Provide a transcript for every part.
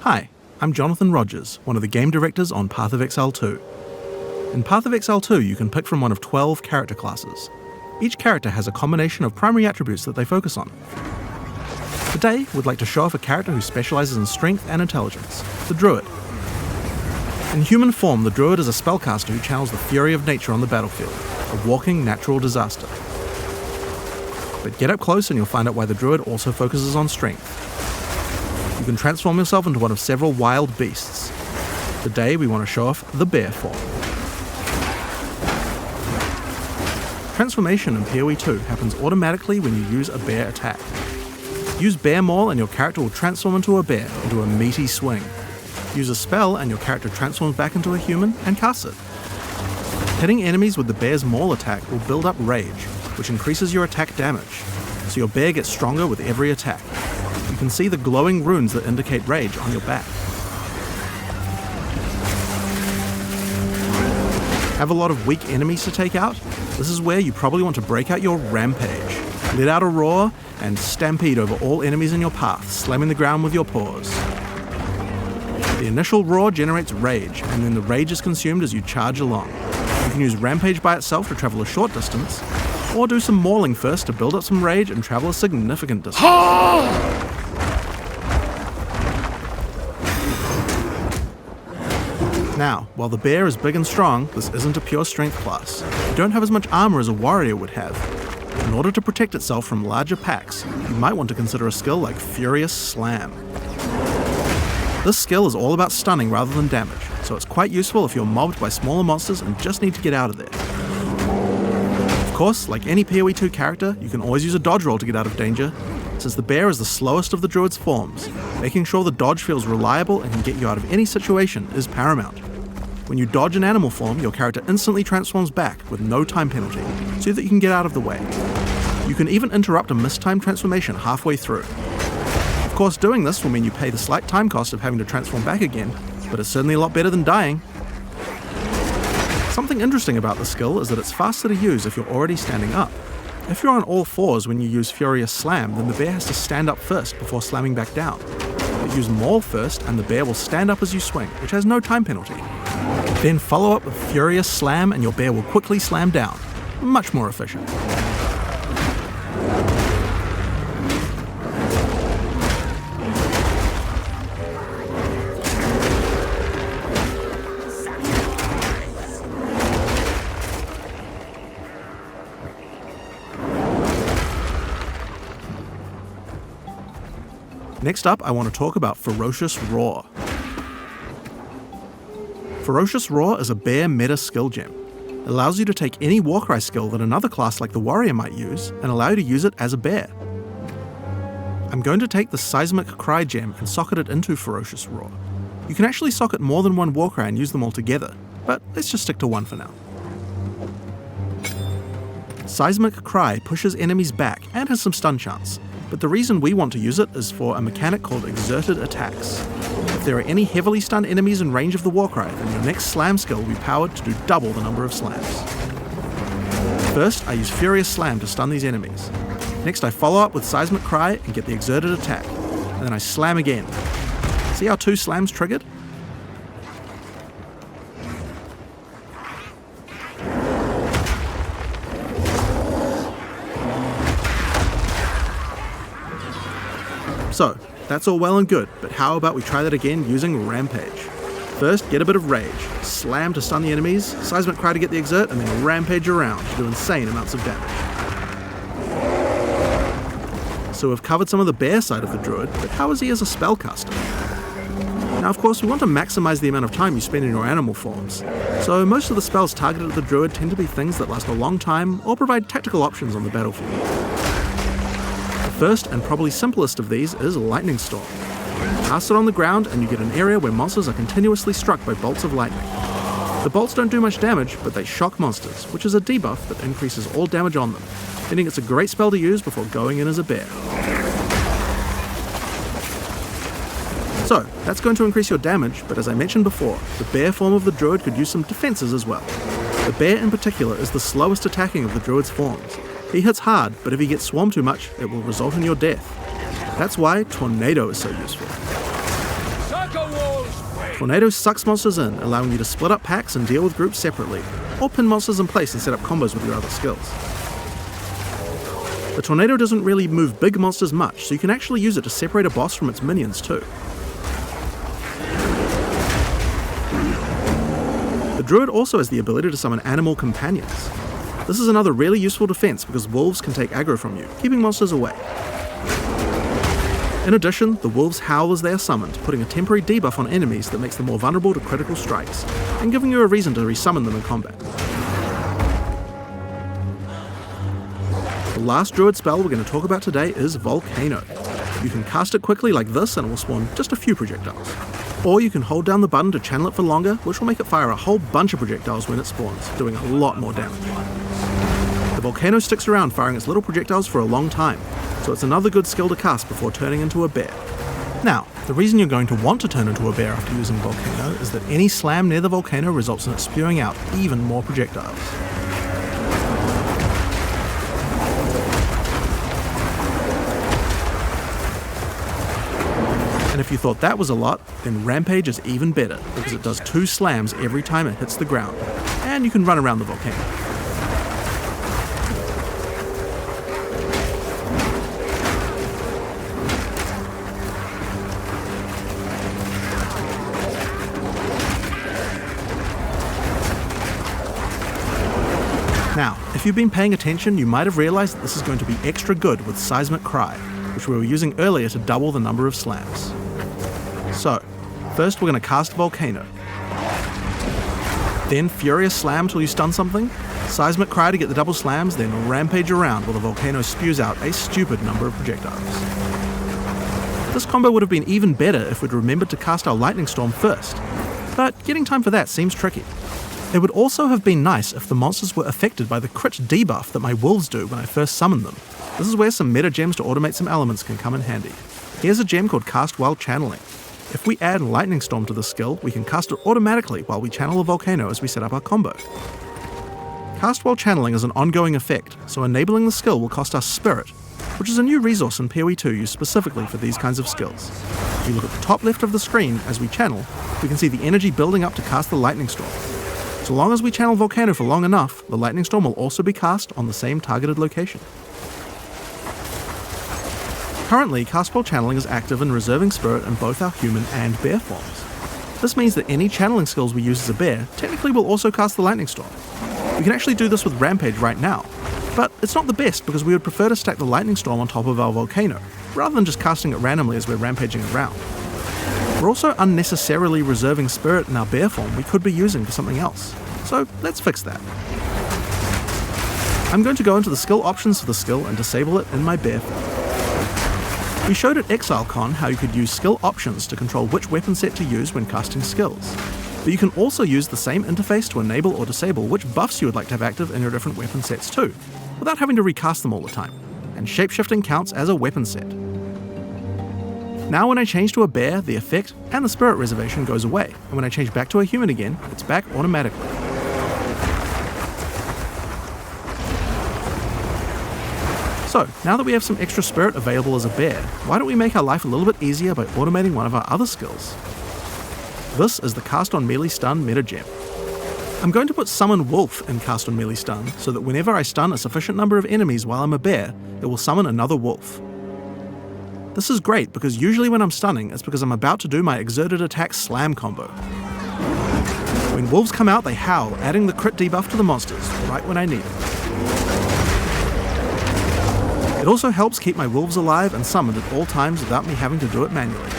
Hi, I'm Jonathan Rogers, one of the game directors on Path of Exile 2. In Path of Exile 2, you can pick from one of 12 character classes. Each character has a combination of primary attributes that they focus on. Today, we'd like to show off a character who specializes in strength and intelligence, the Druid. In human form, the Druid is a spellcaster who channels the fury of nature on the battlefield, a walking natural disaster. But get up close and you'll find out why the Druid also focuses on strength. You can transform yourself into one of several wild beasts. Today we want to show off the bear form. Transformation in PoE 2 happens automatically when you use a bear attack. Use Bear Maul and your character will transform into a bear, into a meaty swing. Use a spell and your character transforms back into a human and casts it. Hitting enemies with the Bear's Maul attack will build up rage, which increases your attack damage, so your bear gets stronger with every attack. You can see the glowing runes that indicate rage on your back. Have a lot of weak enemies to take out? This is where you probably want to break out your Rampage. Let out a roar and stampede over all enemies in your path, slamming the ground with your paws. The initial roar generates rage, and then the rage is consumed as you charge along. You can use Rampage by itself to travel a short distance, or do some mauling first to build up some rage and travel a significant distance. Now, while the bear is big and strong, this isn't a pure strength class. You don't have as much armor as a warrior would have. In order to protect itself from larger packs, you might want to consider a skill like Furious Slam. This skill is all about stunning rather than damage, so it's quite useful if you're mobbed by smaller monsters and just need to get out of there. Of course, like any PoE 2 character, you can always use a dodge roll to get out of danger. Since the bear is the slowest of the druid's forms, making sure the dodge feels reliable and can get you out of any situation is paramount. When you dodge in animal form, your character instantly transforms back with no time penalty, so that you can get out of the way. You can even interrupt a mistimed transformation halfway through. Of course, doing this will mean you pay the slight time cost of having to transform back again, but it's certainly a lot better than dying. Something interesting about this skill is that it's faster to use if you're already standing up. If you're on all fours when you use Furious Slam, then the bear has to stand up first before slamming back down. But use Maul first and the bear will stand up as you swing, which has no time penalty. Then follow up with Furious Slam and your bear will quickly slam down. Much more efficient. Next up, I want to talk about Ferocious Roar. Ferocious Roar is a bear meta skill gem. It allows you to take any Warcry skill that another class like the Warrior might use and allow you to use it as a bear. I'm going to take the Seismic Cry gem and socket it into Ferocious Roar. You can actually socket more than one Warcry and use them all together, but let's just stick to one for now. Seismic Cry pushes enemies back and has some stun chance, but the reason we want to use it is for a mechanic called Exerted Attacks. If there are any heavily stunned enemies in range of the Warcry, then your next slam skill will be powered to do double the number of slams. First, I use Furious Slam to stun these enemies. Next, I follow up with Seismic Cry and get the Exerted Attack, and then I slam again. See how 2 slams triggered? So, that's all well and good, but how about we try that again using Rampage? First, get a bit of rage, slam to stun the enemies, Seismic Cry to get the exert, and then Rampage around to do insane amounts of damage. So we've covered some of the bear side of the druid, but how is he as a spellcaster? Now of course we want to maximize the amount of time you spend in your animal forms, so most of the spells targeted at the druid tend to be things that last a long time or provide tactical options on the battlefield. The first and probably simplest of these is Lightning Storm. Cast it on the ground and you get an area where monsters are continuously struck by bolts of lightning. The bolts don't do much damage, but they shock monsters, which is a debuff that increases all damage on them, meaning it's a great spell to use before going in as a bear. So, that's going to increase your damage, but as I mentioned before, the bear form of the druid could use some defenses as well. The bear in particular is the slowest attacking of the druid's forms. He hits hard, but if he gets swarmed too much, it will result in your death. That's why Tornado is so useful. Tornado sucks monsters in, allowing you to split up packs and deal with groups separately, or pin monsters in place and set up combos with your other skills. The Tornado doesn't really move big monsters much, so you can actually use it to separate a boss from its minions too. The Druid also has the ability to summon animal companions. This is another really useful defense because wolves can take aggro from you, keeping monsters away. In addition, the wolves howl as they are summoned, putting a temporary debuff on enemies that makes them more vulnerable to critical strikes, and giving you a reason to resummon them in combat. The last druid spell we're going to talk about today is Volcano. You can cast it quickly like this and it will spawn just a few projectiles. Or you can hold down the button to channel it for longer, which will make it fire a whole bunch of projectiles when it spawns, doing a lot more damage. The Volcano sticks around firing its little projectiles for a long time, so it's another good skill to cast before turning into a bear. Now, the reason you're going to want to turn into a bear after using Volcano is that any slam near the Volcano results in it spewing out even more projectiles. And if you thought that was a lot, then Rampage is even better, because it does 2 slams every time it hits the ground, and you can run around the volcano. Now, if you've been paying attention, you might have realized that this is going to be extra good with Seismic Cry, which we were using earlier to double the number of slams. So, first we're going to cast Volcano. Then Furious Slam till you stun something, Seismic Cry to get the double slams, then Rampage around while the Volcano spews out a stupid number of projectiles. This combo would have been even better if we'd remembered to cast our Lightning Storm first, but getting time for that seems tricky. It would also have been nice if the monsters were affected by the crit debuff that my wolves do when I first summon them. This is where some meta gems to automate some elements can come in handy. Here's a gem called Cast While Channeling. If we add Lightning Storm to the skill, we can cast it automatically while we channel a Volcano as we set up our combo. Cast While Channeling is an ongoing effect, so enabling the skill will cost us Spirit, which is a new resource in PoE 2 used specifically for these kinds of skills. If you look at the top left of the screen as we channel, we can see the energy building up to cast the Lightning Storm. So long as we channel Volcano for long enough, the Lightning Storm will also be cast on the same targeted location. Currently, Cast While Channeling is active in reserving Spirit in both our human and bear forms. This means that any channeling skills we use as a bear technically will also cast the Lightning Storm. We can actually do this with Rampage right now, but it's not the best because we would prefer to stack the Lightning Storm on top of our Volcano, rather than just casting it randomly as we're rampaging around. We're also unnecessarily reserving Spirit in our bear form we could be using for something else, so let's fix that. I'm going to go into the skill options for the skill and disable it in my bear form. We showed at ExileCon how you could use skill options to control which weapon set to use when casting skills, but you can also use the same interface to enable or disable which buffs you would like to have active in your different weapon sets too, without having to recast them all the time, and shapeshifting counts as a weapon set. Now when I change to a bear, the effect and the spirit reservation goes away, and when I change back to a human again, it's back automatically. So, now that we have some extra spirit available as a bear, why don't we make our life a little bit easier by automating one of our other skills? This is the Cast on Melee Stun meta gem. I'm going to put Summon Wolf in Cast on Melee Stun, so that whenever I stun a sufficient number of enemies while I'm a bear, it will summon another wolf. This is great because usually when I'm stunning, it's because I'm about to do my exerted attack slam combo. When wolves come out, they howl, adding the crit debuff to the monsters, right when I need it. It also helps keep my wolves alive and summoned at all times without me having to do it manually.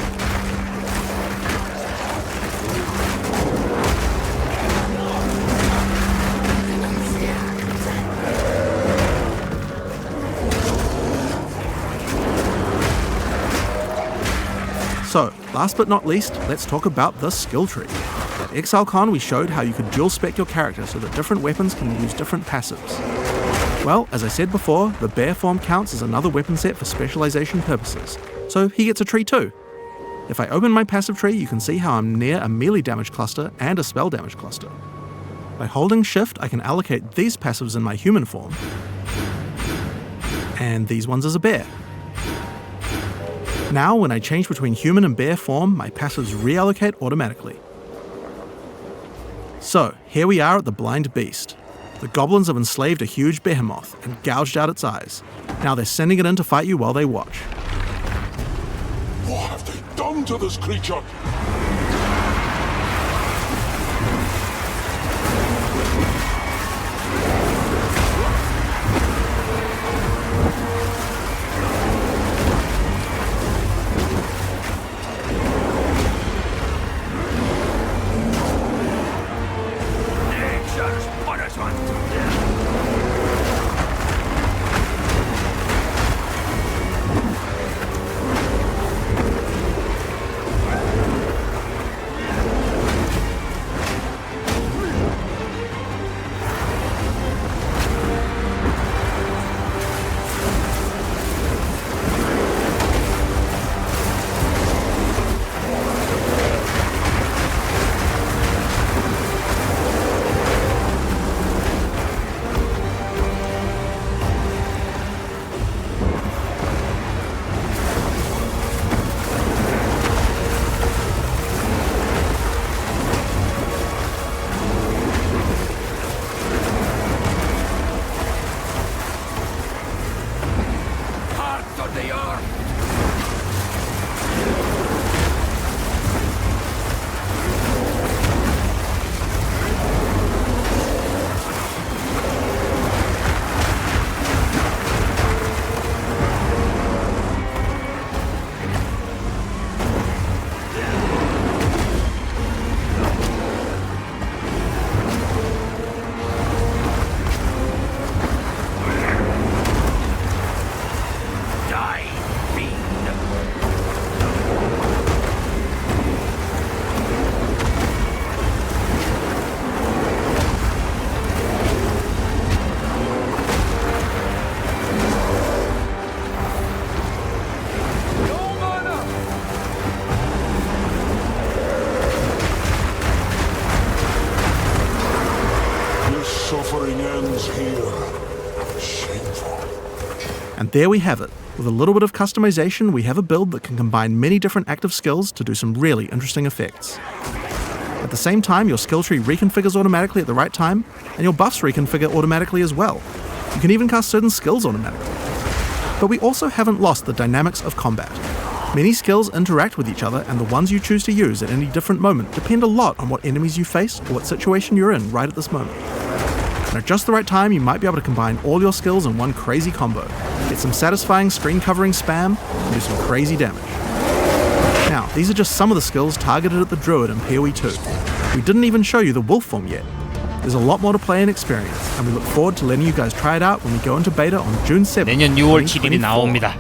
So, Last but not least, let's talk about the skill tree. At ExileCon, we showed how you could dual spec your character so that different weapons can use different passives. Well, as I said before, the bear form counts as another weapon set for specialization purposes, so he gets a tree too. If I open my passive tree, you can see how I'm near a melee damage cluster and a spell damage cluster. By holding shift, I can allocate these passives in my human form, and these ones as a bear. Now, when I change between human and bear form, my passives reallocate automatically. So, here we are at the Blind Beast. The goblins have enslaved a huge behemoth and gouged out its eyes. Now they're sending it in to fight you while they watch. What have they done to this creature? Suffering ends here. Shameful. And there we have it. With a little bit of customization, we have a build that can combine many different active skills to do some really interesting effects. At the same time, your skill tree reconfigures automatically at the right time, and your buffs reconfigure automatically as well. You can even cast certain skills automatically. But we also haven't lost the dynamics of combat. Many skills interact with each other, and the ones you choose to use at any different moment depend a lot on what enemies you face or what situation you're in right at this moment. And at just the right time, you might be able to combine all your skills in one crazy combo, get some satisfying screen-covering spam, and do some crazy damage. Now, these are just some of the skills targeted at the Druid in PoE 2. We didn't even show you the wolf form yet. There's a lot more to play and experience, and we look forward to letting you guys try it out when we go into beta on June 7th. 내년 6월 7일에 나옵니다.